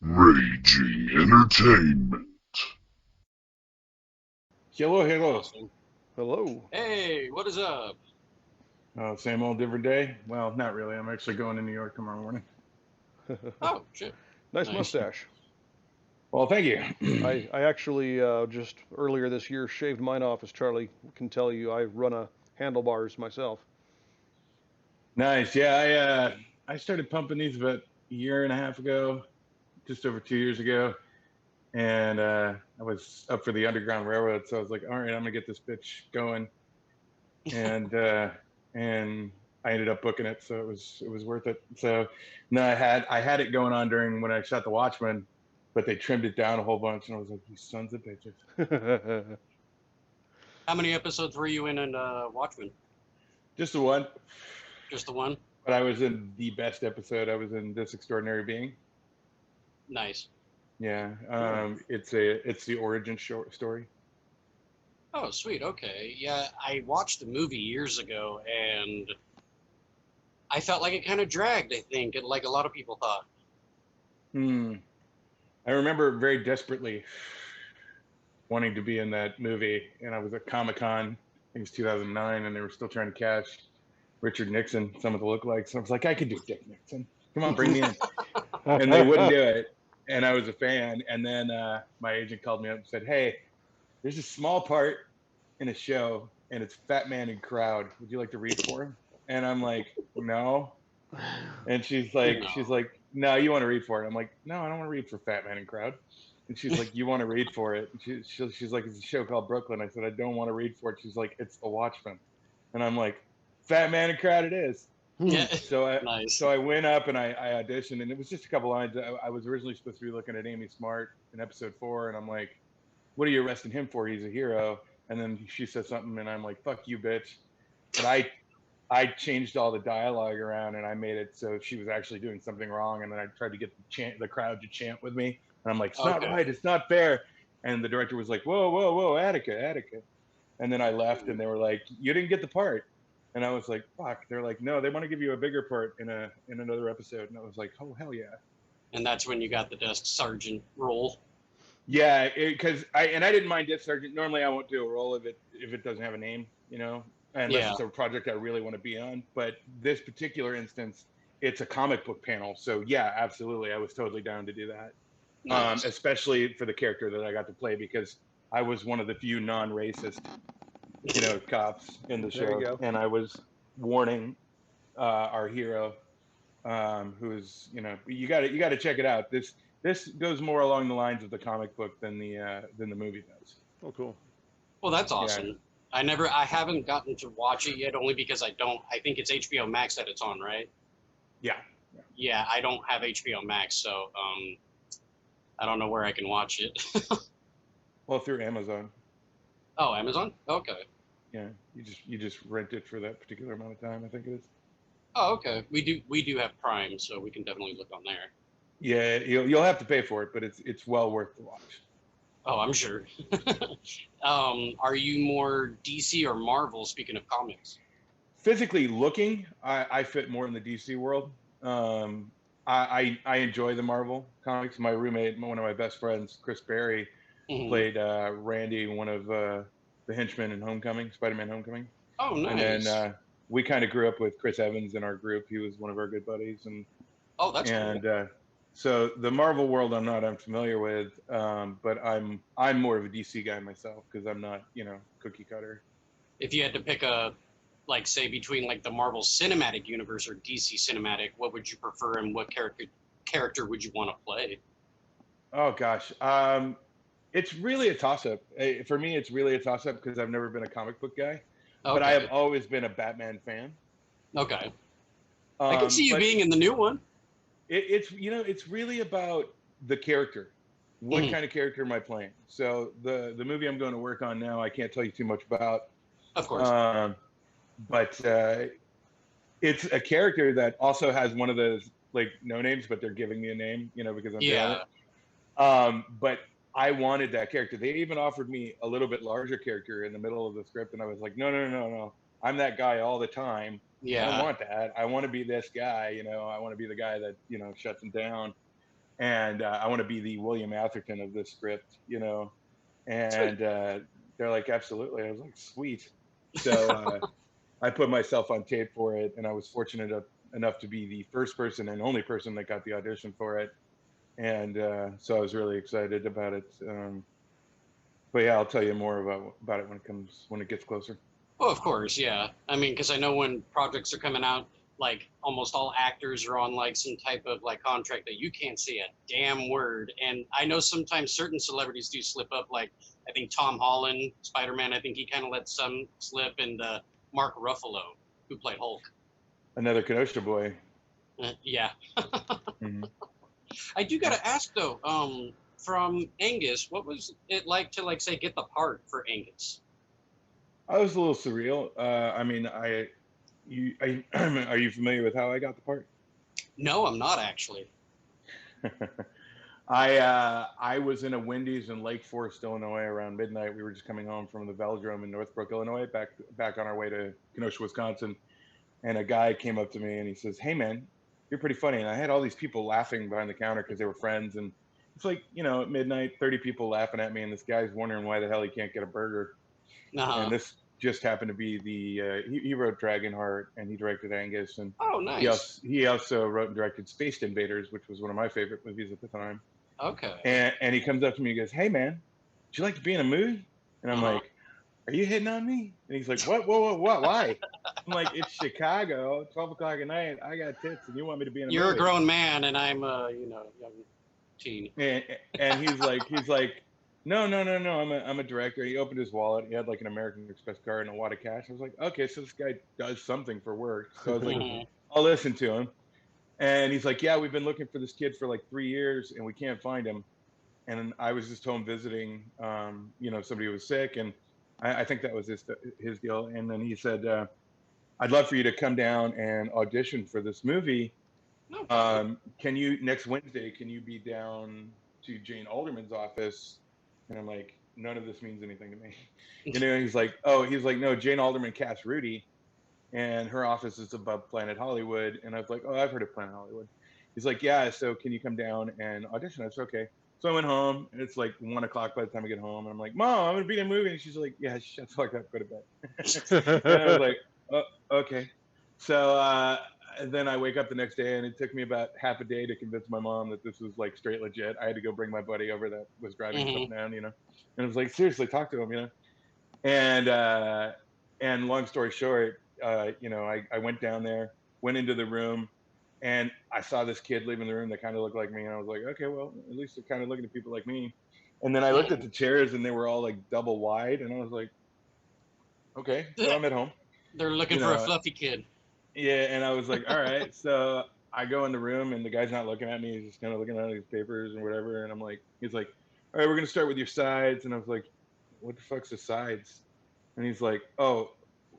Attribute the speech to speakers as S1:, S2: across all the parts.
S1: Raging Entertainment.
S2: Hello, hello.
S3: Awesome.
S4: Hello.
S3: Hey, what is up?
S2: Same old, different day. Well, not really. I'm actually going to New York tomorrow morning.
S3: Oh, shit.
S4: Nice
S3: Nice.
S4: mustache.
S2: Well, thank you.
S4: I actually just earlier this year shaved mine off, as Charlie can tell you. I run a handlebars myself.
S2: Nice. Yeah, I started pumping these about a year and a half ago, just over 2 years ago, and I was up for the Underground Railroad, so I was like, all right, I'm gonna get this bitch going, and and I ended up booking it, so it was worth it. So no, I had it going on during when I shot The Watchmen, but they trimmed it down a whole bunch, and I was like, you sons of bitches.
S3: How many episodes were you in Watchmen?
S2: Just the one.
S3: Just the one?
S2: But I was in the best episode. I was in This Extraordinary Being.
S3: Nice.
S2: Yeah, it's the origin story.
S3: Oh, sweet. Okay. Yeah, I watched the movie years ago, and I felt like it kind of dragged, I think, like a lot of people thought.
S2: I remember very desperately wanting to be in that movie, and I was at Comic-Con. I think it was 2009, and they were still trying to catch Richard Nixon, some of the lookalikes. So I was like, I could do Dick Nixon. Come on, bring me in. And they wouldn't do it. And I was a fan. And then my agent called me up and said, hey, there's a small part in a show, and it's Fat Man in Crowd. Would you like to read for him? And I'm like, no. And she's like, no, you want to read for it? I'm like, no, I don't want to read for Fat Man in Crowd. And she's like, you want to read for it? And she's like, it's a show called Brooklyn. I said, I don't want to read for it. She's like, it's The Watchmen. And I'm like, Fat Man in Crowd it is.
S3: Yeah.
S2: Nice. So I went up and I auditioned, and it was just a couple lines. I was originally supposed to be looking at Amy Smart in episode 4, and I'm like, what are you arresting him for? He's a hero. And then she said something, and I'm like, fuck you, bitch. But I changed all the dialogue around, and I made it so she was actually doing something wrong. And then I tried to get the crowd to chant with me, and I'm like, it's not right, it's not fair. And the director was like, whoa, whoa, whoa, Attica. And then I left, and they were like, you didn't get the part. And I was like, fuck. They're like, no, they want to give you a bigger part in another episode. And I was like, oh, hell yeah.
S3: And that's when you got the desk sergeant role.
S2: Yeah, because I didn't mind desk sergeant. Normally, I won't do a role if it doesn't have a name, unless it's a project I really want to be on. But this particular instance, it's a comic book panel, so yeah, absolutely, I was totally down to do that. Nice. Especially for the character that I got to play, because I was one of the few non-racist, cops in the show, and I was warning our hero, who's you got to check it out. This goes more along the lines of the comic book than the movie does.
S4: Oh, cool.
S3: Well, that's awesome. Yeah. I haven't gotten to watch it yet, only because I think it's HBO Max that it's on, right?
S2: Yeah.
S3: Yeah, I don't have HBO Max, so I don't know where I can watch it.
S2: Well, through Amazon.
S3: Oh, Amazon? Okay.
S2: Yeah, you just rent it for that particular amount of time, I think it is.
S3: Oh, okay. We do have Prime, so we can definitely look on there.
S2: Yeah, you'll have to pay for it, but it's well worth the watch.
S3: Oh, I'm sure. Are you more DC or Marvel, speaking of comics?
S2: Physically looking, I fit more in the DC world. I enjoy the Marvel comics. My roommate, one of my best friends, Chris Berry, played Randy, one of the henchmen in Homecoming, Spider-Man Homecoming.
S3: Oh, nice.
S2: And then we kind of grew up with Chris Evans in our group. He was one of our good buddies. And
S3: that's
S2: cool. So the Marvel world I'm not unfamiliar with, but I'm more of a DC guy myself, because I'm not, cookie cutter.
S3: If you had to pick say between like the Marvel Cinematic Universe or DC Cinematic, what would you prefer, and what character would you want to play?
S2: Oh gosh, it's really a toss-up. For me, it's really a toss-up because I've never been a comic book guy, but I have always been a Batman fan.
S3: Okay. I can see you being in the new one.
S2: It's really about the character. What kind of character am I playing? So the movie I'm going to work on now, I can't tell you too much about.
S3: Of course.
S2: But it's a character that also has one of those like no names, but they're giving me a name, because I'm doing it. But I wanted that character. They even offered me a little bit larger character in the middle of the script, and I was like, no. I'm that guy all the time. Yeah. I don't want that. I want to be this guy, I want to be the guy that, shuts him down. and I want to be the William Atherton of this script, you know.
S3: Sweet.
S2: And they're like, absolutely. I was like, sweet. So I put myself on tape for it, and I was fortunate enough to be the first person and only person that got the audition for it. And so I was really excited about it. But yeah, I'll tell you more about it when it gets closer.
S3: Well, of course, yeah. I mean, because I know when projects are coming out, like almost all actors are on like some type of like contract that you can't say a damn word. And I know sometimes certain celebrities do slip up. Like I think Tom Holland, Spider-Man. I think he kind of let some slip, and Mark Ruffalo, who played Hulk.
S2: Another Kenosha boy.
S3: Yeah.
S2: Hmm.
S3: I do gotta ask though. From Angus, what was it like to like say get the part for Angus?
S2: I was a little surreal. I mean, are you familiar with how I got the part?
S3: No, I'm not actually.
S2: I was in a Wendy's in Lake Forest, Illinois, around midnight. We were just coming home from the Velodrome in Northbrook, Illinois, back on our way to Kenosha, Wisconsin. And a guy came up to me and he says, "Hey, man, you're pretty funny." And I had all these people laughing behind the counter because they were friends. And it's like, you know, at midnight, 30 people laughing at me, and this guy's wondering why the hell he can't get a burger.
S3: Uh-huh.
S2: And this just happened to be he wrote Dragonheart and he directed Angus, and
S3: Oh, nice.
S2: he also wrote and directed Space Invaders, which was one of my favorite movies at the time.
S3: Okay.
S2: And he comes up to me and goes, "Hey, man, would you like to be in a movie?" And I'm
S3: Uh-huh.
S2: like, "Are you hitting on me?" And he's like, "What? What? Why?" I'm like, "It's Chicago, 12 o'clock at night. I got tits, and you want me to be in a
S3: You're a
S2: movie?"
S3: grown man, and I'm a young teen.
S2: And, and he's like, "No, no, no, no. I'm a director." He opened his wallet. He had like an American Express card and a wad of cash. I was like, "Okay, so this guy does something for work." So I was like,
S3: Mhm.
S2: "I'll listen to him." And he's like, "Yeah, we've been looking for this kid for like 3 years, and we can't find him." And I was just home visiting, somebody who was sick, and I think that was his deal. And then he said, "I'd love for you to come down and audition for this movie.
S3: Okay.
S2: Can you next Wednesday? Can you be down to Jane Alderman's office?" And I'm like, "None of this means anything to me." He's like, "Oh," he's like, "No, Jane Alderman cast Rudy, and her office is above Planet Hollywood." And I was like, "Oh, I've heard of Planet Hollywood." He's like, "Yeah, so can you come down and audition?" I said, "Okay." So I went home, and it's like 1 o'clock by the time I get home, and I'm like, "Mom, I'm gonna be in a movie," and she's like, "Yeah, shut the fuck up, go to bed." And I was like, "Oh, okay." So and then I wake up the next day, and it took me about half a day to convince my mom that this was like straight legit. I had to go bring my buddy over that was driving us up
S3: Hmm.
S2: and down, and I was like, "Seriously, talk to him," And long story short, I went down there, went into the room, and I saw this kid leaving the room that kind of looked like me, and I was like, "Okay, well, at least they're kind of looking at people like me." And then I looked at
S3: Hmm.
S2: the chairs, and they were all like double wide, and I was like, "Okay, so I'm at home,"
S3: They're looking
S2: you
S3: for a
S2: know.
S3: fluffy kid.
S2: Yeah, and I was like, "All right." So I go in the room, and the guy's not looking at me; he's just kind of looking at his papers and whatever. And he's like, "All right, we're gonna start with your sides," and I was like, "What the fuck's the sides?" And he's like, "Oh,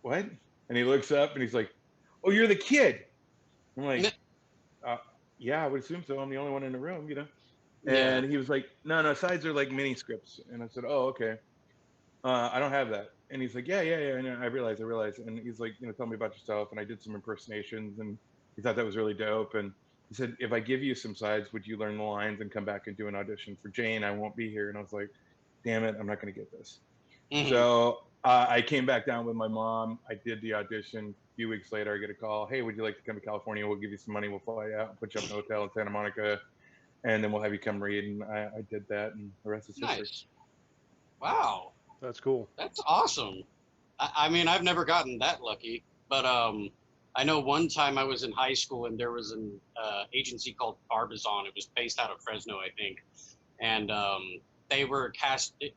S2: what?" And he looks up and he's like, "Oh, you're the kid." I'm like, uh, "Yeah, I would assume so. I'm the only one in the room."
S3: Yeah.
S2: And he was like, "No, no, sides are like mini scripts." And I said, "Oh, okay. I don't have that." And he's like, "Yeah, yeah, yeah. I realize." And he's like, "Tell me about yourself." And I did some impersonations, and he thought that was really dope. And he said, "If I give you some sides, would you learn the lines and come back and do an audition for Jane? I won't be here." And I was like, "Damn it, I'm not going to get this."
S3: Hmm.
S2: So I came back down with my mom. I did the audition. A few weeks later, I get a call. "Hey, would you like to come to California? We'll give you some money. We'll fly you out and put you up in a hotel in Santa Monica, and then we'll have you come read." And I did that, and the rest is history.
S3: Nice. Wow.
S4: That's cool.
S3: That's awesome. I mean, I've never gotten that lucky, but I know one time I was in high school and there was an agency called Barbizon. It was based out of Fresno, I think, and they were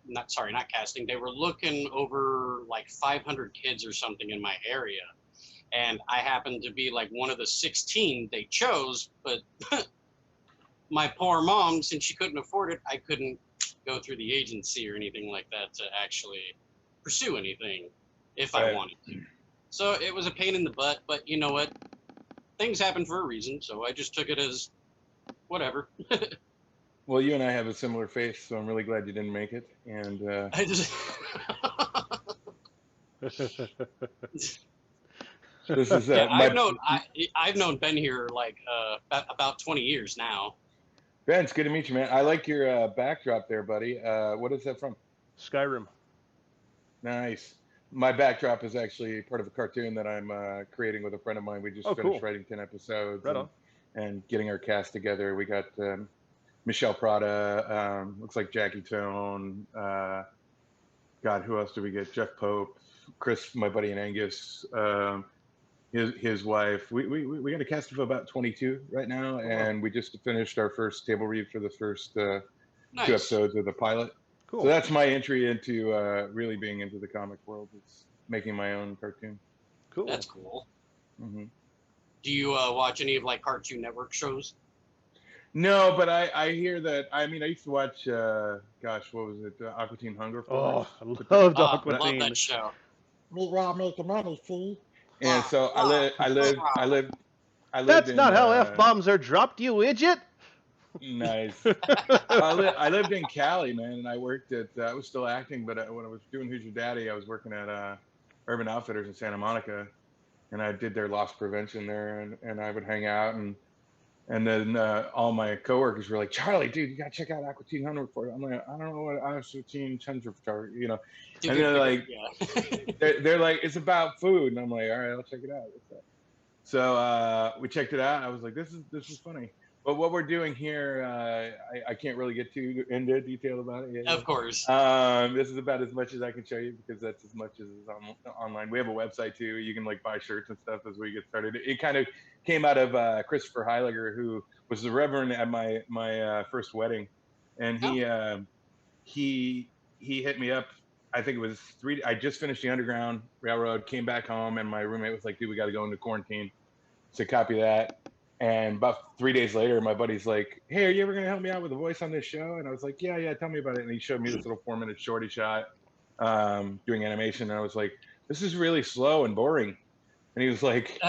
S3: not casting. They were looking over like 500 kids or something in my area, and I happened to be like one of the 16 they chose. But my poor mom, since she couldn't afford it, I couldn't go through the agency or anything like that to actually pursue anything if I
S2: Right.
S3: wanted to. So it was a pain in the butt, but you know what? Things happen for a reason, so I just took it as whatever.
S2: Well, you and I have a similar face, so I'm really glad you didn't make it. And
S3: I just
S2: this is
S3: yeah,
S2: my
S3: I've known Ben here like about 20 years now.
S2: Ben, it's good to meet you, man. I like your backdrop there, buddy. What is that from?
S4: Skyrim.
S2: Nice. My backdrop is actually part of a cartoon that I'm creating with a friend of mine. We just
S4: Oh,
S2: finished
S4: cool.
S2: writing 10 episodes
S4: Right on.
S2: and getting our cast together. We got Michelle Prada, looks like Jackie Tone. God, who else did we get? Jeff Pope, Chris, my buddy in Angus, his wife. We got a cast of about 22 right now, and we just finished our first table read for the first two
S3: Nice.
S2: episodes of the pilot.
S4: Cool.
S2: So that's my entry into really being into the comic world. It's making my own cartoon.
S4: Cool.
S3: That's cool.
S2: Hmm.
S3: Do you watch any of like Cartoon Network shows?
S2: No, but I hear that. I mean, I used to watch. Gosh, what was it? Aqua Teen Hunger Force.
S4: Oh, I loved
S3: Love
S4: Aqua
S3: that show.
S2: Me raw make the money, see. And so
S3: Wow.
S2: I lived
S4: That's
S2: in
S4: not how F-bombs are dropped, you idiot!
S2: nice. I lived in Cali, man, and I worked at. I was still acting, but when I was doing Who's Your Daddy, I was working at Urban Outfitters in Santa Monica, and I did their loss prevention there, and I would hang out and then all my coworkers were like, Charlie, dude, you gotta check out Aqua Teen Hunger Report. I'm like, I don't know what Aqua Teen Hunger Report, you know. And they're like, they're like, it's about food, and I'm like, all right, I'll check it out. What's that? So we checked it out. I was like, this is funny. But what we're doing here, I can't really get too into detail about it yet.
S3: Of course.
S2: This is about as much as I can show you because that's as much as is online. We have a website too. You can like buy shirts and stuff as we get started. It kind of came out of Christopher Heiliger, who was the Reverend at my first wedding, and he hit me up. I think it was I just finished the Underground Railroad, came back home, and my roommate was like, dude, we got to go into quarantine. So copy that. And about 3 days later, my buddy's like, hey, are you ever going to help me out with a voice on this show? And I was like, yeah, tell me about it. And he showed me this little 4-minute shorty shot doing animation. And I was like, this is really slow and boring. And he was like,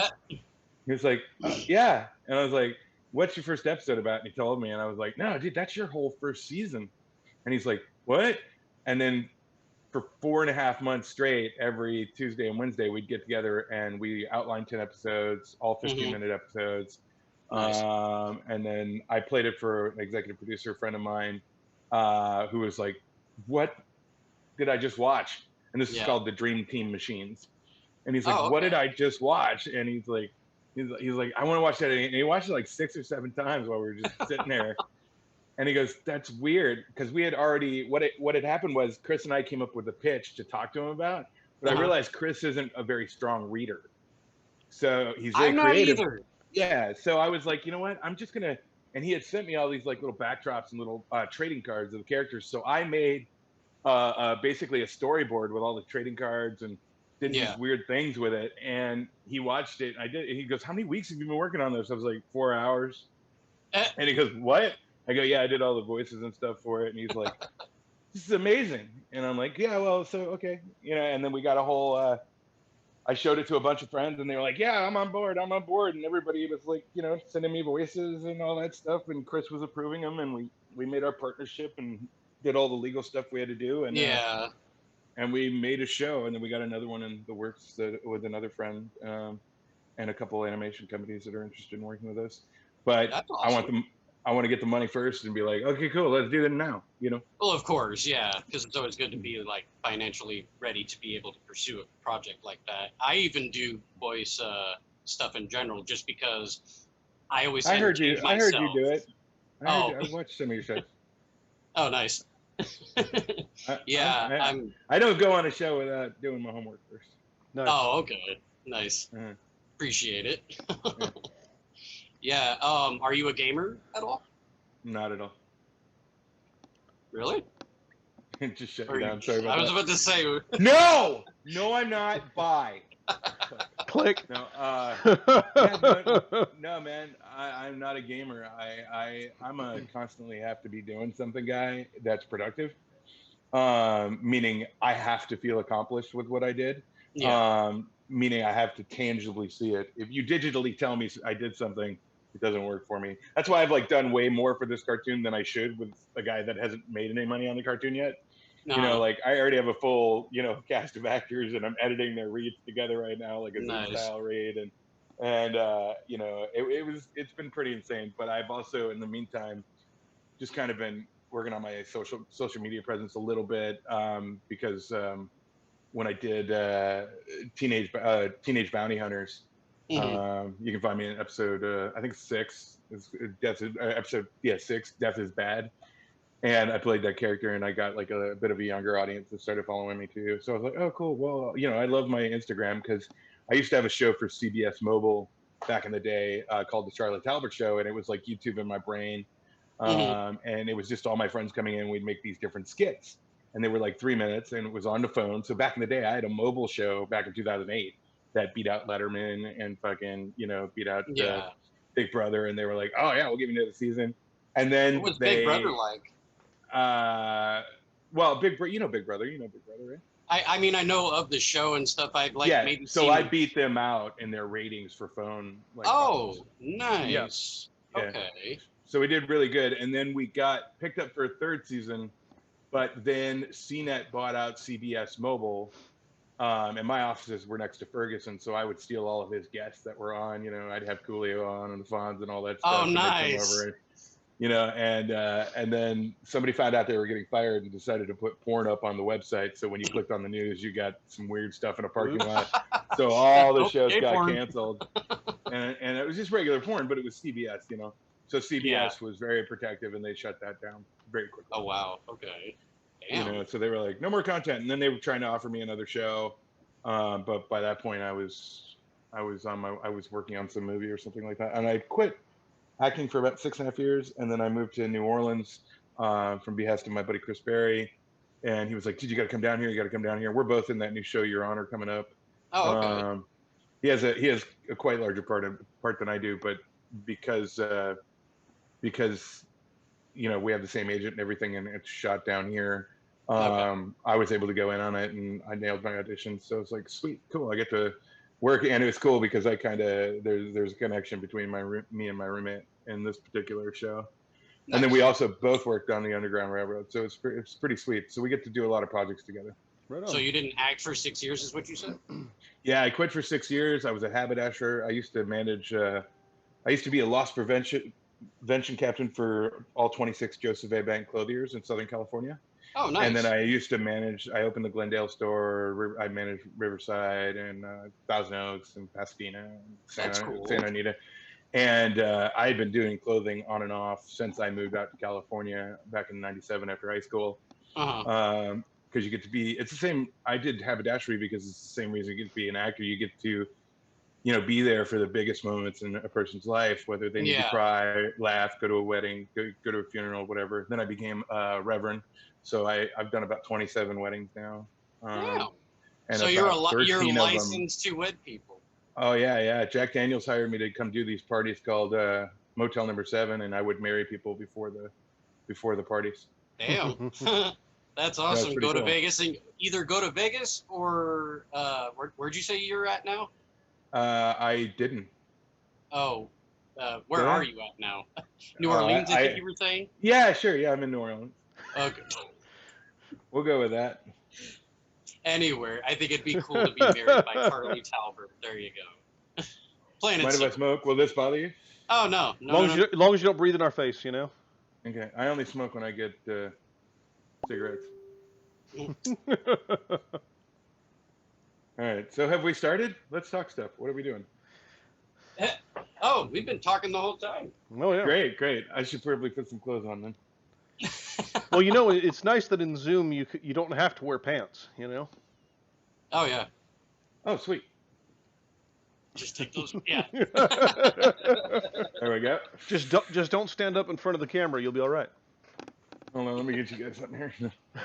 S2: yeah. And I was like, what's your first episode about? And he told me, and I was like, no, dude, that's your whole first season. And he's like, what? And then for 4.5 months straight, every Tuesday and Wednesday, we'd get together and we outlined 10 episodes, all 15-minute episodes.
S3: Nice.
S2: And then I played it for an executive producer friend of mine who was like, what did I just watch? And this is called the Dream Team Machines. And he's like, what did I just watch? And he's like, I want to watch that. And he watched it like 6 or 7 times while we were just sitting there. And he goes, that's weird, because we had already, what had happened was Chris and I came up with a pitch to talk to him about, but I realized Chris isn't a very strong reader. So he's very creative.
S3: Not either.
S2: Yeah. So I was like, you know what? I'm just going to, and he had sent me all these like little backdrops and little trading cards of the characters. So I made basically a storyboard with all the trading cards and did these weird things with it. And he watched it. I did. And he goes, how many weeks have you been working on this? I was like, 4 hours. And he goes, what? I go, yeah, I did all the voices and stuff for it. And he's like, this is amazing. And I'm like, yeah, well, so, okay. You know, and then we got a whole, I showed it to a bunch of friends and they were like, yeah, I'm on board. And everybody was like, you know, sending me voices and all that stuff. And Chris was approving them. And we made our partnership and did all the legal stuff we had to do. And and we made a show. And then we got another one in the works with another friend and a couple of animation companies that are interested in working with us. But awesome. I want to get the money first and be like, okay, cool, let's do it now, you know?
S3: Well, of course, yeah, because it's always good to be like financially ready to be able to pursue a project like that. I even do voice stuff in general, just because I always
S2: heard you do it. I watched some of your shows.
S3: Oh, nice.
S2: I don't go on a show without doing my homework first.
S4: Nice.
S3: Oh, okay, nice. Appreciate it. Yeah. Are you a gamer at all?
S2: Not at all.
S3: Really?
S2: Just shut me down. Sorry about that.
S3: I was about to say.
S2: No, I'm not. Bye.
S4: Click.
S2: No. No, man. I'm not a gamer. I'm a constantly have to be doing something guy that's productive. Meaning I have to feel accomplished with what I did. Yeah. Meaning I have to tangibly see it. If you digitally tell me I did something, it doesn't work for me. That's why I've like done way more for this cartoon than I should with a guy that hasn't made any money on the cartoon yet. You know, like I already have a full, you know, cast of actors and I'm editing their reads together right now, like a Zoom style read. And you know, it's been pretty insane. But I've also, in the meantime, just kind of been working on my social media presence a little bit, because when I did Teenage Bounty Hunters, you can find me in episode I think 6. Episode 6. Death is Bad, and I played that character, and I got like a bit of a younger audience that started following me too. So I was like, oh, cool. Well, I love my Instagram because I used to have a show for CBS Mobile back in the day called the Charlie Talbert Show, and it was like YouTube in my brain. And it was just all my friends coming in. We'd make these different skits, and they were like 3 minutes, and it was on the phone. So back in the day, I had a mobile show back in 2008 that beat out Letterman and fucking, beat out Big Brother, and they were like, oh yeah, we'll give you another season. And then
S3: what was Big Brother like?
S2: Well, Big Brother, Big Brother, right?
S3: I mean, I know of the show and stuff. I've maybe
S2: so
S3: seen
S2: I beat them out in their ratings for phone.
S3: Calls. Nice.
S2: Yeah.
S3: Okay.
S2: So we did really good, and then we got picked up for a 3rd season, but then CNET bought out CBS Mobile, and my offices were next to Ferguson, so I would steal all of his guests that were on. I'd have Coolio on and Fonz and all that stuff.
S3: Oh, nice.
S2: And then somebody found out they were getting fired and decided to put porn up on the website. So when you clicked on the news, you got some weird stuff in a parking lot. So all the shows got canceled, and it was just regular porn, but it was CBS, So CBS was very protective, and they shut that down very quickly.
S3: Oh wow, okay. Damn.
S2: So they were like, no more content, and then they were trying to offer me another show, but by that point I was working on some movie or something like that, and I quit acting for about 6.5 years, and then I moved to New Orleans from behest of my buddy Chris Berry, and he was like, dude, you got to come down here. You got to come down here. We're both in that new show, Your Honor, coming up.
S3: Oh, okay.
S2: He has a quite larger part than I do, but because we have the same agent and everything, and it's shot down here. I was able to go in on it, and I nailed my audition. So it's like, sweet, cool. I get to work, and it was cool because I kind of there's a connection between me and my roommate in this particular show. Nice. And then we also both worked on the Underground Railroad, so it's pretty sweet. So we get to do a lot of projects together.
S3: Right on. So you didn't act for 6 years, is what you said?
S2: Yeah, I quit for 6 years. I was a haberdasher. I used to manage. I used to be a loss prevention captain for all 26 Joseph A. Bank clothiers in Southern California.
S3: Oh, nice.
S2: And then I used to manage. I opened the Glendale store. I managed Riverside and Thousand Oaks and Pasadena and Santa Anita. And I had been doing clothing on and off since I moved out to California back in '97 after high school. Because you get to be, it's the same. I did haberdashery because it's the same reason you get to be an actor. You get to, be there for the biggest moments in a person's life, whether they need to cry, laugh, go to a wedding, go to a funeral, whatever. Then I became a reverend. So I've done about 27 weddings now.
S3: Wow. So you're licensed to wed people.
S2: Oh yeah. Jack Daniels hired me to come do these parties called Motel Number 7, and I would marry people before the parties.
S3: Damn. That's awesome. Go to Vegas, and either go to Vegas or where'd you say you're at now?
S2: I didn't.
S3: Oh, where are you at now? New Orleans, I think you were saying?
S2: Yeah, sure. Yeah, I'm in New Orleans.
S3: Okay.
S2: We'll go with that.
S3: Anywhere. I think it'd be cool to be married by Charlie Talbert. There you go. Mind
S2: if I smoke? Will this bother you?
S3: Oh, no.
S4: As long as you don't breathe in our face,
S2: Okay. I only smoke when I get cigarettes. All right. So have we started? Let's talk stuff. What are we doing?
S3: Oh, we've been talking the whole time.
S4: Oh, yeah.
S2: Great. I should probably put some clothes on then.
S4: Well, it's nice that in Zoom you don't have to wear pants,
S3: Oh, yeah.
S2: Oh, sweet.
S3: Just take those. Yeah.
S2: There we go.
S4: Just don't stand up in front of the camera. You'll be all right.
S2: Hold on, let me get you guys something here.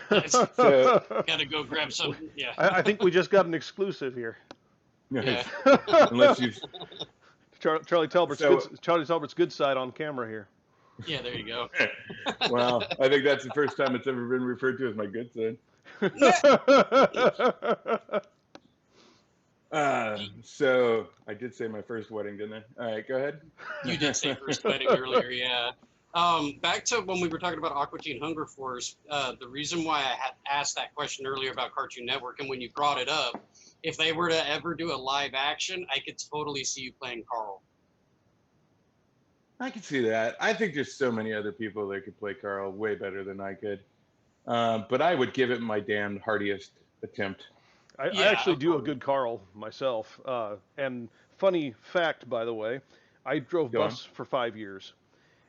S3: Gotta go grab something. Yeah.
S4: I think we just got an exclusive here.
S2: Nice. Yeah. Unless you.
S4: Charlie Talbert's good side on camera here.
S3: Yeah, there you go.
S2: Wow, I think that's the first time it's ever been referred to as my good side. So I did say my first wedding, didn't I? All right, go ahead.
S3: You did say first wedding earlier, yeah. Back to when we were talking about Aqua Teen Hunger Force, the reason why I had asked that question earlier about Cartoon Network, and when you brought it up, if they were to ever do a live action, I could totally see you playing Carl.
S2: I can see that. I think there's so many other people that could play Carl way better than I could. But I would give it my damn heartiest attempt.
S4: I
S3: Yeah,
S4: actually
S3: of
S4: do a
S3: course.
S4: good Carl myself. And funny fact, by the way, I drove
S2: Go on.
S4: bus for 5 years.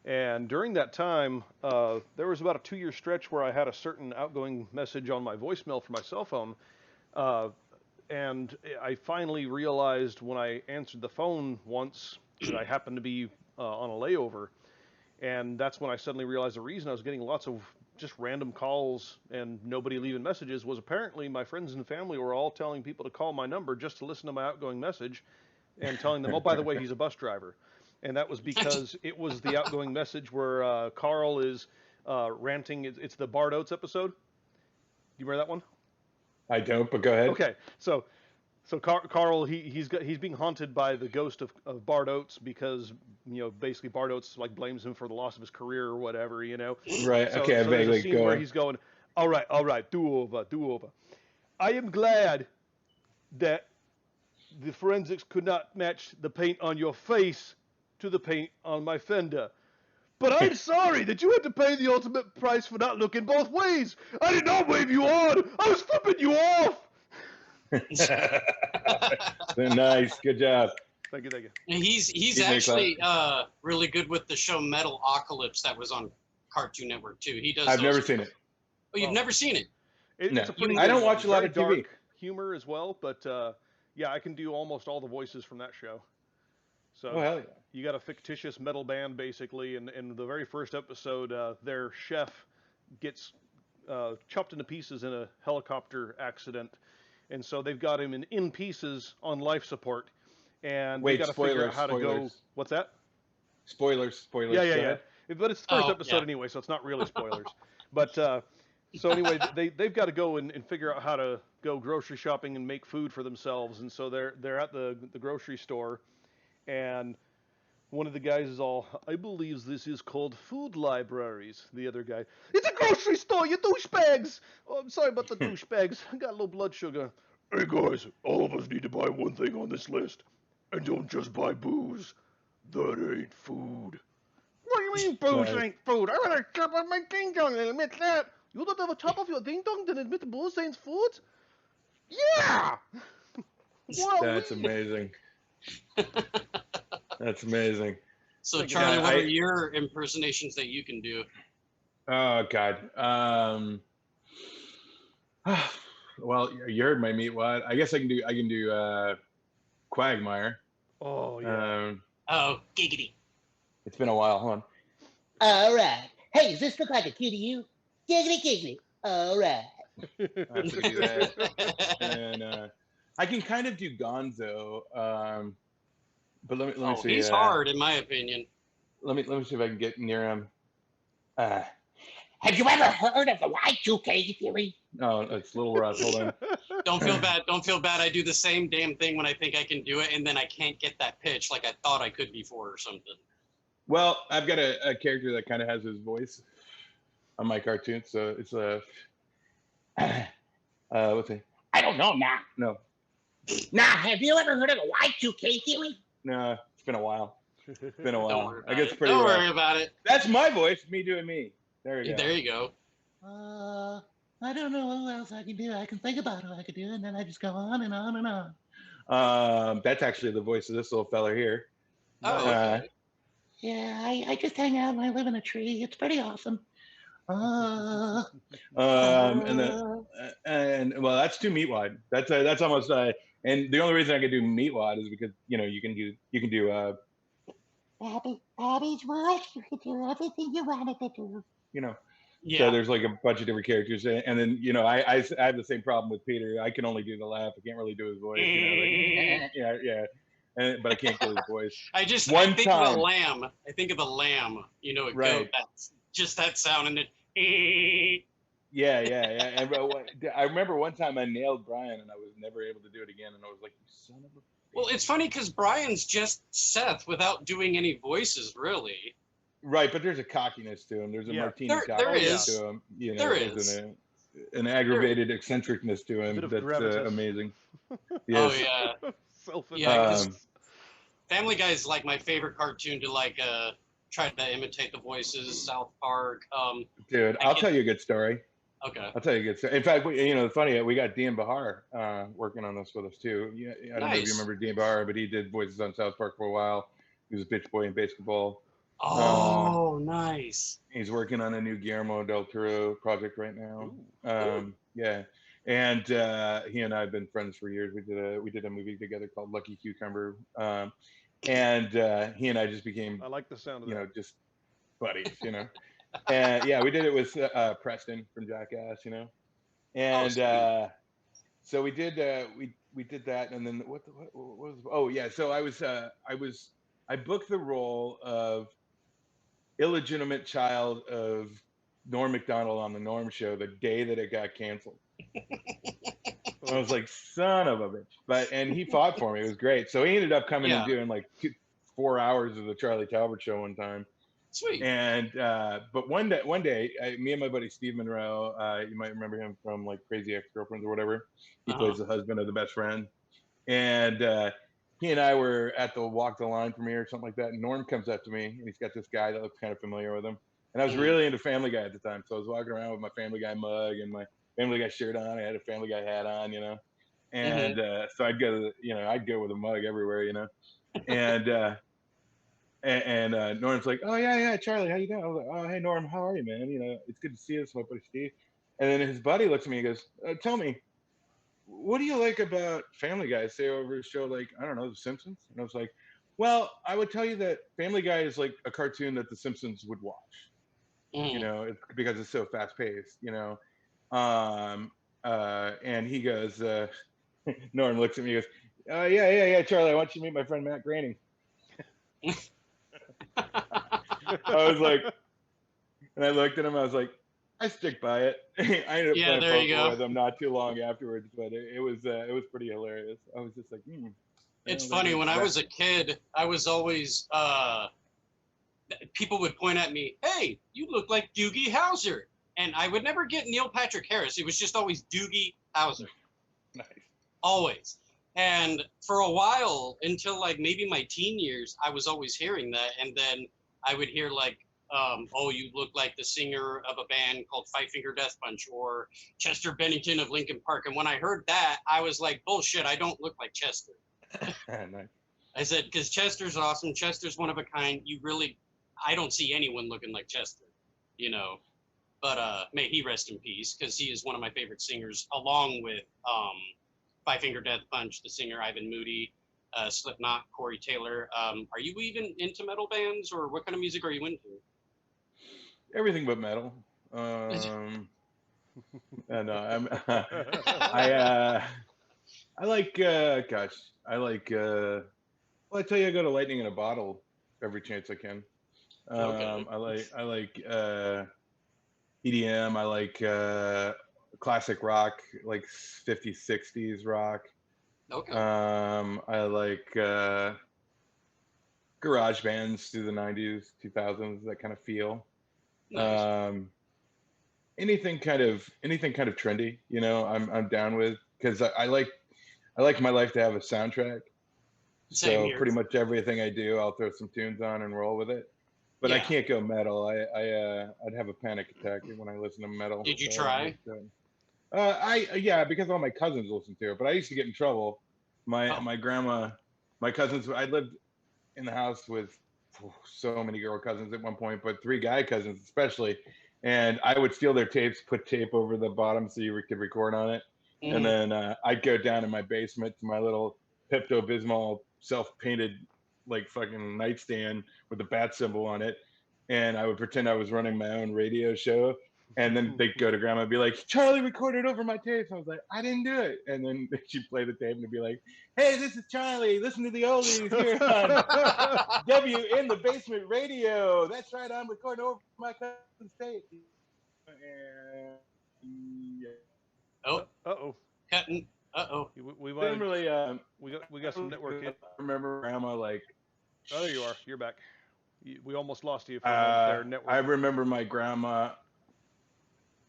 S4: And during that time, there was about a 2 year stretch where I had a certain outgoing message on my voicemail for my cell phone. Uh, and I finally realized when I answered the phone once that I happened to be on a layover. And that's when I suddenly realized the reason I was getting lots of just random calls and nobody leaving messages was apparently my friends and family were all telling people to call my number just to listen to my outgoing message and telling them, oh, by the way, he's a bus driver. And that was because it was the outgoing message where Carl is ranting. It's the Bart Oates episode. Do you remember that one?
S2: I don't, but go ahead.
S4: Okay, so Carl, he's being haunted by the ghost of Bart Oates because basically Bart Oates like blames him for the loss of his career or whatever.
S2: Right.
S4: So
S2: Okay. I
S4: so there's a
S2: vaguely
S4: scene where he's going, all right, do over. I am glad that the forensics could not match the paint on your face to the paint on my fender. But I'm sorry that you had to pay the ultimate price for not looking both ways. I did not wave you on. I was flipping you off.
S2: Nice. Good job.
S4: Thank you.
S3: He's actually really good with the show Metalocalypse that was on Cartoon Network too. He does.
S2: I've
S3: those
S2: never seen it.
S3: Oh, you've never seen it?
S2: No.
S4: It's a pretty
S2: I don't
S4: good
S2: watch
S4: one.
S2: a lot
S4: Very
S2: of TV.
S4: dark humor as well, but yeah, I can do almost all the voices from that show. So
S2: Oh hell yeah.
S4: you got a fictitious metal band basically, and in the very first episode, their chef gets chopped into pieces in a helicopter accident, and so they've got him in pieces on life support, and they
S2: Wait,
S4: got to figure out how to go.
S2: spoilers.
S4: What's that?
S2: Spoilers.
S4: Yeah.
S2: Go ahead.
S4: But it's the first
S3: Oh,
S4: episode
S3: yeah.
S4: anyway, so it's not really spoilers. But so anyway, they've got to go and figure out how to go grocery shopping and make food for themselves, and so they're at the grocery store, and one of the guys is all, I believe this is called food libraries. The other guy, it's a grocery store, you douchebags! Oh, I'm sorry about the douchebags. I got low blood sugar. Hey guys, all of us need to buy one thing on this list. And don't just buy booze. That ain't food. What do you mean booze
S2: Right.
S4: ain't food? I rather chop up my ding dong and admit that. You don't ever chop off your ding dong and admit the booze ain't food? Yeah! Wow,
S2: That's amazing. That's amazing.
S3: So Charlie,
S2: Yeah,
S3: what are your impersonations that you can do?
S2: Oh God. Well, you heard my meatwad. I guess I can do Quagmire.
S4: Oh, yeah.
S3: Oh, giggity.
S2: It's been a while. Hold on.
S1: All right. Hey, does this look like a cue to you? Giggity giggity. All right.
S2: I have to do that. And I can kind of do Gonzo. But let me see.
S3: He's hard in my opinion.
S2: Let me see if I can get near him.
S1: Have you ever heard of the Y2K theory?
S2: No, it's a little rough. Hold on.
S3: Don't feel bad. Don't feel bad. I do the same damn thing when I think I can do it, and then I can't get that pitch like I thought I could before or something.
S2: Well, I've got a character that kind of has his voice on my cartoon, so it's what's it?
S1: I don't know now.
S2: No,
S1: Have you ever heard of the Y2K theory?
S2: no, it's been a while. It's been a
S3: Don't
S2: while.
S3: worry
S2: I
S3: about
S2: guess
S3: it.
S2: pretty
S3: Don't
S2: rough.
S3: worry about it.
S2: That's my voice, me doing me. There you go.
S3: There you go.
S1: I don't know what else I can do. I can think about what I could do, and then I just go on and on and on.
S2: That's actually the voice of this little fella here.
S3: Oh, okay.
S1: Yeah, I just hang out and I live in a tree. It's pretty awesome.
S2: And well, that's too meatwad. That's almost and the only reason I can do meatwad is because you can do
S1: Bobby's world. You can do everything you wanted to do.
S3: Yeah.
S2: So there's like a bunch of different characters, and then I have the same problem with Peter. I can only do the laugh. I can't really do his voice. Yeah. But I can't do his voice.
S3: I think
S2: time.
S3: of the lamb. I think of the lamb. It
S2: Right.
S3: goes that's just that sound and then.
S2: Yeah. And I remember one time I nailed Brian, and I was never able to do it again. And I was like, "You son of a."
S3: Well, it's funny because Brian's just Seth without doing any voices, really.
S2: Right, but there's a cockiness to him. There's a martini
S3: There
S2: cockiness
S3: is.
S2: to him.
S3: There
S2: there's
S3: is.
S2: an aggravated eccentricness to him
S4: bit of
S2: that's
S4: gravitas.
S2: amazing.
S3: Oh
S2: Yes.
S3: yeah.
S4: Self-indulgence.
S3: Yeah, 'cause Family Guy is like my favorite cartoon to tried to imitate the voices. South Park.
S2: Dude, I'll tell you a good story.
S3: Okay.
S2: I'll tell you a good story. In fact, it's funny. We got Dean Bahar working on this with us too. Yeah, I don't know if you remember Dean Bahar, but he did voices on South Park for a while. He was a bitch boy in basketball.
S3: Oh, nice.
S2: He's working on a new Guillermo del Toro project right now. Yeah, and he and I have been friends for years. We did a movie together called Lucky Cucumber, and he and I just became,
S4: I like the sound of that.
S2: just buddies, And yeah, we did it with Preston from Jackass, and so we did that, and then what was, oh yeah, so I booked the role of illegitimate child of Norm Macdonald on the Norm Show the day that it got canceled. I was like, son of a bitch. And he fought for me. It was great. So he ended up coming and doing like 4 hours of the Charlie Talbert show one time.
S3: Sweet.
S2: And but one day, me and my buddy Steve Monroe, you might remember him from like Crazy Ex-Girlfriends or whatever. He plays the husband of the best friend. And he and I were at the Walk the Line premiere or something like that. And Norm comes up to me, and he's got this guy that looks kind of familiar with him. And I was really into Family Guy at the time, so I was walking around with my Family Guy mug and my Family Guy shirt on. I had a Family Guy hat on, and so I'd go, I'd go with a mug everywhere, and Norm's like, oh yeah, Charlie, how you doing? I was like, oh hey Norm, how are you, man? It's good to see you. It's my buddy Steve. And then his buddy looks at me and goes, tell me, what do you like about Family Guy? Say over a show like, I don't know, The Simpsons? And I was like, well, I would tell you that Family Guy is like a cartoon that The Simpsons would watch. It's because it's so fast paced, and he goes, Norm looks at me and goes, yeah, Charlie, I want you to meet my friend Matt Groening. I was like, and I looked at him, I was like, I stick by it. I ended up playing poker with him not too long afterwards, but it was pretty hilarious. I was just like,
S3: It's funny, when I was a kid, I was always people would point at me, hey, you look like Doogie Howser. And I would never get Neil Patrick Harris. It was just always Doogie Howser.
S2: Nice.
S3: Always. And for a while, until like maybe my teen years, I was always hearing that. And then I would hear like, oh, you look like the singer of a band called Five Finger Death Punch, or Chester Bennington of Linkin Park. And when I heard that, I was like, bullshit, I don't look like Chester.
S2: Nice.
S3: I said, because Chester's awesome. Chester's one of a kind. I don't see anyone looking like Chester, But may he rest in peace, because he is one of my favorite singers, along with Five Finger Death Punch, the singer Ivan Moody, Slipknot, Corey Taylor. Are you even into metal bands, or what kind of music are you into?
S2: Everything but metal. And I like, well, I tell you, I go to Lightning in a Bottle every chance I can. I like EDM. I like classic rock, like 50s, 60s rock.
S3: Okay.
S2: I like garage bands through the 90s, 2000s, that kind of feel. Nice. Anything kind of trendy, I'm down with, because I like my life to have a soundtrack.
S3: Same
S2: so
S3: here.
S2: Pretty much everything I do, I'll throw some tunes on and roll with it. But I can't go metal. I'd have a panic attack when I listen to metal.
S3: Did you try?
S2: Because all my cousins listen to it. But I used to get in trouble. My grandma, my cousins. I lived in the house with so many girl cousins at one point, but 3 guy cousins especially. And I would steal their tapes, put tape over the bottom so you could record on it. And then I'd go down in my basement to my little Pepto-Bismol self-painted like fucking nightstand with the bat symbol on it, and I would pretend I was running my own radio show, and then they'd go to grandma and be like, Charlie recorded over my tapes. I was like, I didn't do it. And then she'd play the tape and be like, hey, this is Charlie, listen to the oldies here on W in the Basement Radio. That's right, I'm recording over my cousin's tape.
S3: Cutting.
S4: We
S2: didn't really.
S4: We got some network.
S2: I remember grandma like.
S4: Oh, there you are. You're back. We almost lost you for a moment there. Network.
S2: I remember my grandma.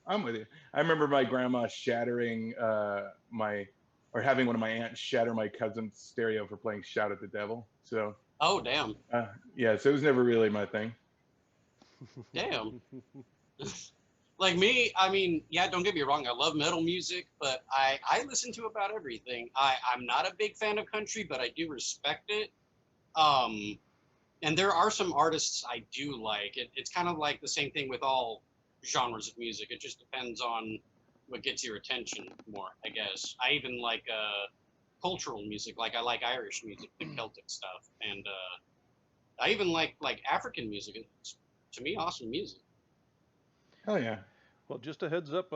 S2: I'm with you. I remember my grandma shattering having one of my aunts shatter my cousin's stereo for playing "Shout at the Devil." So.
S3: Oh damn.
S2: So it was never really my thing.
S3: Damn. Like me, I mean, yeah, don't get me wrong, I love metal music, but I listen to about everything. I'm not a big fan of country, but I do respect it. Um, and there are some artists I do like. It's kind of like the same thing with all genres of music. It just depends on what gets your attention more, I guess. I even like cultural music, like I like Irish music, the Celtic stuff, and I even like African music. It's, to me, awesome music.
S2: Oh yeah.
S4: Well, just a heads up,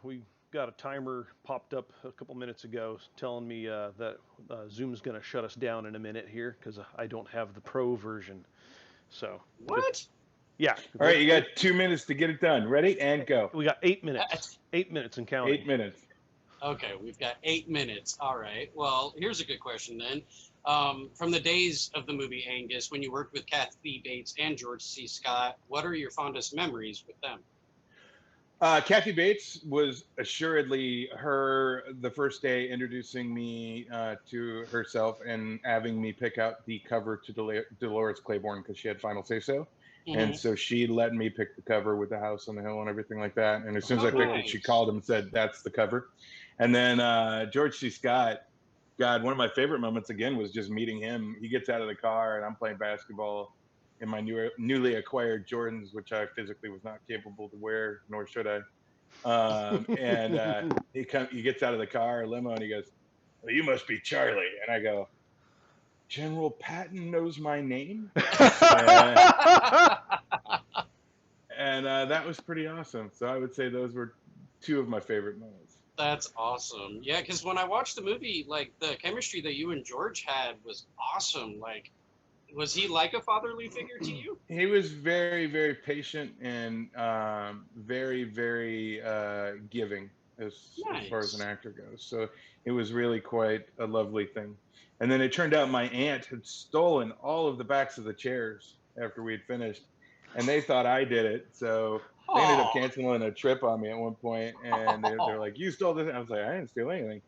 S4: we got a timer popped up a couple minutes ago telling me that Zoom's going to shut us down in a minute here because I don't have the pro version. So, just,
S3: What?
S4: yeah.
S2: All right, you got 2 minutes to get it done. Ready and go.
S4: We got 8 minutes. 8 minutes and counting.
S2: 8 minutes.
S3: Okay, we've got 8 minutes. All right. Well, here's a good question then. From the days of the movie Angus, when you worked with Kathy Bates and George C. Scott, what are your fondest memories with them?
S2: Kathy Bates was assuredly the first day introducing me to herself and having me pick out the cover to Dolores Claiborne because she had final say so. And so she let me pick the cover with the house on the hill and everything like that. And as soon as I picked it, she called him and said, "That's the cover." And then George C. Scott, God, one of my favorite moments again was just meeting him. He gets out of the car and I'm playing basketball in my newly acquired Jordans, which I physically was not capable to wear, nor should I. And he gets out of the car, limo, and he goes, "Well, you must be Charlie." And I go, "General Patton knows my name?" And that was pretty awesome. So I would say those were two of my favorite moments.
S3: That's awesome. Yeah, because when I watched the movie, like the chemistry that you and George had was awesome. Like, was he like a fatherly figure to you?
S2: He was very, very patient and very, very giving as far as an
S3: Nice.
S2: actor goes. So it was really quite a lovely thing. And then it turned out my aunt had stolen all of the backs of the chairs after we had finished, and they thought I did it. So they ended up
S3: Oh,
S2: canceling a trip on me at one point, and they're like, "You stole this?" I was like, "I didn't steal anything."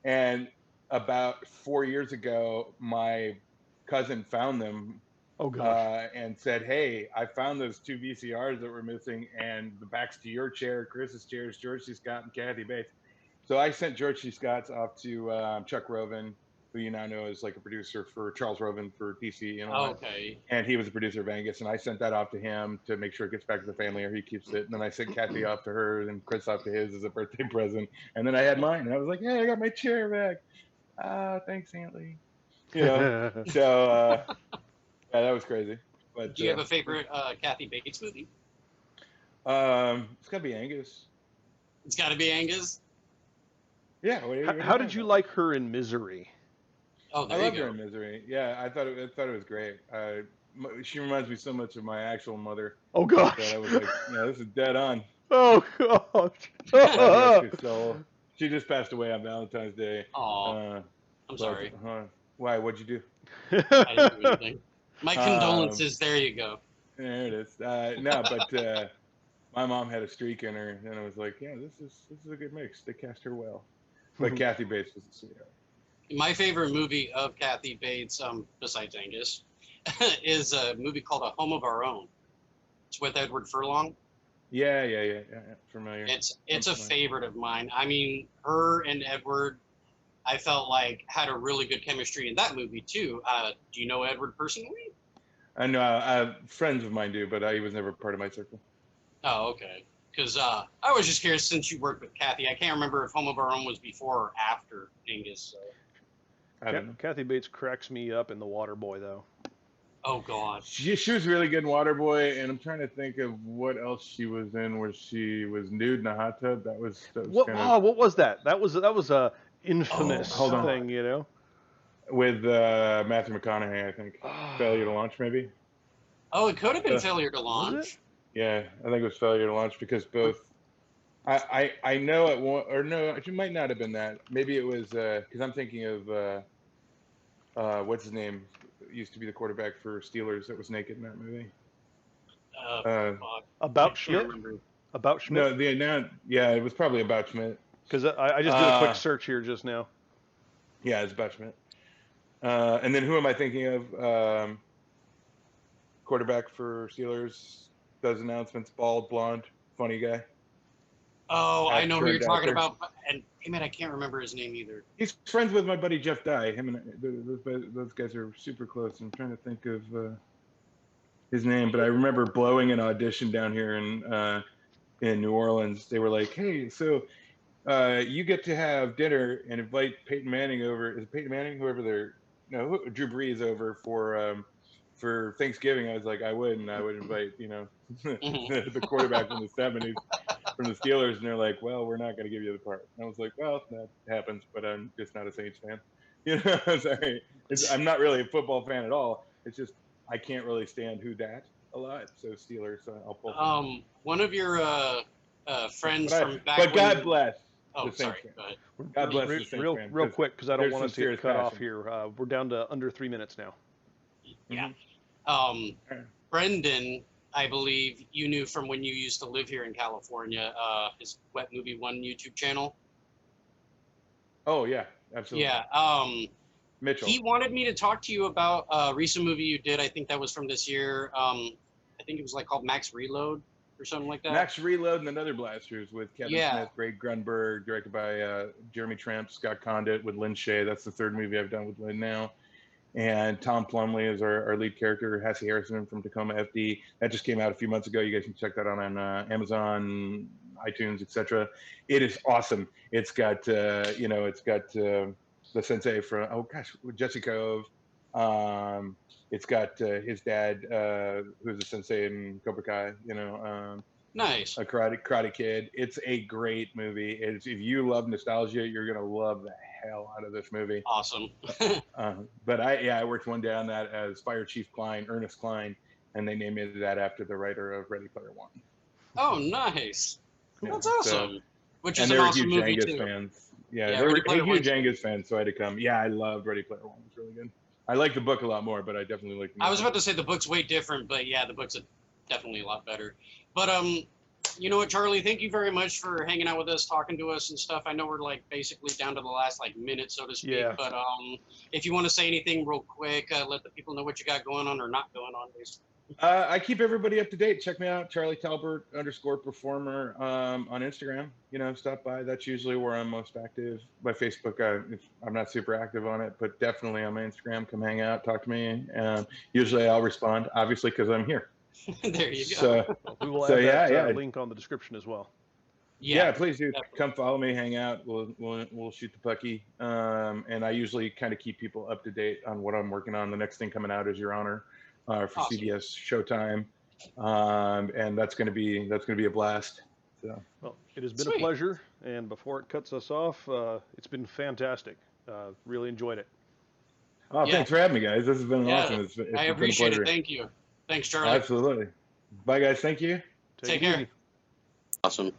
S2: And about 4 years ago, my cousin found them
S4: Oh gosh.
S2: and said, "Hey, I found those two VCRs that were missing, and the backs to your chair, Chris's chairs, George C. Scott and Kathy Bates." So I sent George C. Scott's off to Chuck Roven, who you now know is like a producer for Charles Roven for DC and all that.
S3: okay.
S2: And he was a producer of Angus, and I sent that off to him to make sure it gets back to the family, or he keeps it. And then I sent Kathy off to her, and Chris off to his as a birthday present. And then I had mine, and I was like, "Hey, I got my chair back. Thanks, Aunt Lee." You know, so yeah, that was crazy. But
S3: Do you have a favorite Kathy Bates movie?
S2: it's gotta be Angus.
S3: It's got to be Angus.
S2: Yeah. What are you
S4: How
S2: talking
S4: did you
S2: about?
S4: like her in Misery?
S3: Oh,
S2: I
S3: there you
S2: loved her
S3: go.
S2: in Misery. Yeah, I thought it was great. She reminds me so much of my actual mother
S4: Oh
S2: that
S4: gosh.
S2: I was like, yeah, this is dead on.
S4: Oh
S2: God rest
S4: gosh.
S2: her soul. She just passed away on Valentine's Day.
S3: Oh,
S2: Uh,
S3: I'm
S2: but
S3: sorry.
S2: why? What'd you do?
S3: I didn't do anything. My
S2: Um,
S3: condolences. There you go.
S2: there it is. No, but my mom had a streak in her, and I was like, yeah, this is a good mix. They cast her well. But Kathy Bates was a sweetheart.
S3: My favorite movie of Kathy Bates, besides Angus, is a movie called A Home of Our Own. It's with Edward Furlong.
S2: Yeah. Familiar. I'm
S3: It's a
S2: familiar.
S3: favorite of mine. I mean, her and Edward, I felt like had a really good chemistry in that movie too. Do you know Edward personally?
S2: I know friends of mine do, but he was never part of my circle.
S3: Oh, okay. Because I was just curious since you worked with Kathy. I can't remember if Home of Our Own was before or after Angus. So.
S2: I don't know.
S4: Kathy Bates cracks me up in The Water Boy though.
S3: Oh God.
S2: She was really good in Waterboy, and I'm trying to think of what else she was in where she was nude in a hot tub. That was
S4: What?
S2: kind of
S4: Oh, what was that? That was a
S3: Oh
S4: infamous
S2: hold on
S3: God.
S4: thing, you know.
S2: with Matthew McConaughey, I think. Failure to
S4: Ah,
S2: Launch, maybe.
S3: Oh, it could have been
S2: Uh,
S3: Failure to
S4: was it?
S3: Launch.
S2: yeah, I think it was Failure to Launch because both. I know it one or no, it might not have been that. Maybe it was because I'm thinking of what's his name used to be the quarterback for Steelers that was naked in that movie. Uh,
S3: Fuck. I
S4: About
S3: can't
S4: Schmidt?
S3: remember.
S4: About Schmidt?
S2: no, yeah, it was probably about Schmidt.
S4: Because I just did a quick
S2: Uh,
S4: search here just now.
S2: yeah, it's about Schmidt. And then who am I thinking of? Quarterback for Steelers. does announcements, bald, blonde, funny guy.
S3: Oh, I know who you're
S2: Turned
S3: talking
S2: actor.
S3: about, and damn it, I can't remember his name either.
S2: He's friends with my buddy Jeff Dye. Him and those guys are super close. I'm trying to think of his name, but I remember blowing an audition down here in New Orleans. They were like, "Hey, so you get to have dinner and invite Peyton Manning over. Is it Peyton Manning? Whoever they're no, Drew Brees over for Thanksgiving." I was like, I would invite the quarterback from the '70s from the Steelers, and they're like, "Well, we're not going to give you the part." And I was like, "Well, that happens, but I'm just not a Saints fan." Sorry, I'm not really a football fan at all. It's just I can't really stand who dat a lot. So Steelers, I'll pull.
S3: One of your friends from back
S2: but
S3: when.
S2: God bless
S3: Oh,
S2: the Saints
S3: sorry.
S2: fan.
S3: Go ahead.
S2: God bless the Saints fan.
S4: Real quick, because I don't
S2: there's
S4: want us
S2: some
S4: to get
S2: serious
S4: cut off
S2: passion.
S4: here. We're down to under 3 minutes now.
S3: Yeah.
S2: Mm-hmm.
S3: Brendan, I believe you knew from when you used to live here in California, his Wet Movie One YouTube channel.
S2: Oh yeah, absolutely.
S3: Yeah.
S2: Mitchell.
S3: He wanted me to talk to you about a recent movie you did. I think that was from this year. I think it was like called Max Reload or something like that.
S2: Max Reload and Another Blasters with Kevin
S3: Yeah.
S2: Smith, Greg Grunberg, directed by Jeremy Tramp, Scott Condit with Lynn Shay. That's the third movie I've done with Lynn now. And Tom Plumley is our lead character, Hassie Harrison from Tacoma FD. That just came out a few months ago. You guys can check that out on Amazon, iTunes, etc. It is awesome. It's got the sensei from Jesse Cove. It's got his dad, who's a sensei in Cobra Kai.
S3: Nice.
S2: A Karate Kid. It's a great movie. If you love nostalgia, you're gonna love the hell out of this movie.
S3: Awesome.
S2: But I worked one day on that as Fire Chief Klein, Ernest Klein, and they named me that after the writer of Ready Player One.
S3: Oh, nice.
S2: Yeah,
S3: That's awesome. Which is
S2: and
S3: an
S2: they were
S3: awesome
S2: huge
S3: movie
S2: Angus
S3: too.
S2: fans. Yeah, they
S3: Ready
S2: were
S3: Player
S2: huge
S3: One's
S2: Angus fans, so I had to come. Yeah, I loved Ready Player One. It's really good. I like the book a lot more, but I definitely like the movie.
S3: I was about to say the book's way different, but yeah, the book's definitely a lot better. But you know what, Charlie? Thank you very much for hanging out with us, talking to us and stuff. I know we're like basically down to the last like minute, so to speak.
S4: Yeah.
S3: But if you want to say anything real quick, let the people know what you got going on or not going on, basically.
S2: I keep everybody up to date. Check me out, Charlie Talbert _performer on Instagram. Stop by. That's usually where I'm most active. My Facebook, I'm not super active on it, but definitely on my Instagram. Come hang out, talk to me. Usually I'll respond, obviously, because I'm here.
S3: There you go.
S2: So,
S4: We will add that link on the description as well.
S2: Yeah, please do.
S3: Definitely.
S2: Come follow me, hang out. We'll shoot the pucky. And I usually kind of keep people up to date on what I'm working on. The next thing coming out is Your Honor. For
S3: Awesome.
S2: CBS Showtime, and that's going to be a blast. So.
S4: Well, it has been a pleasure, and before it cuts us off, it's been fantastic. Really enjoyed it.
S2: Oh, Thanks for having me, guys. This has been awesome. It's
S3: I appreciate it. Thank you. Thanks, Charlie.
S2: Absolutely. Bye, guys. Thank you.
S3: Take care.
S4: Easy.
S3: Awesome.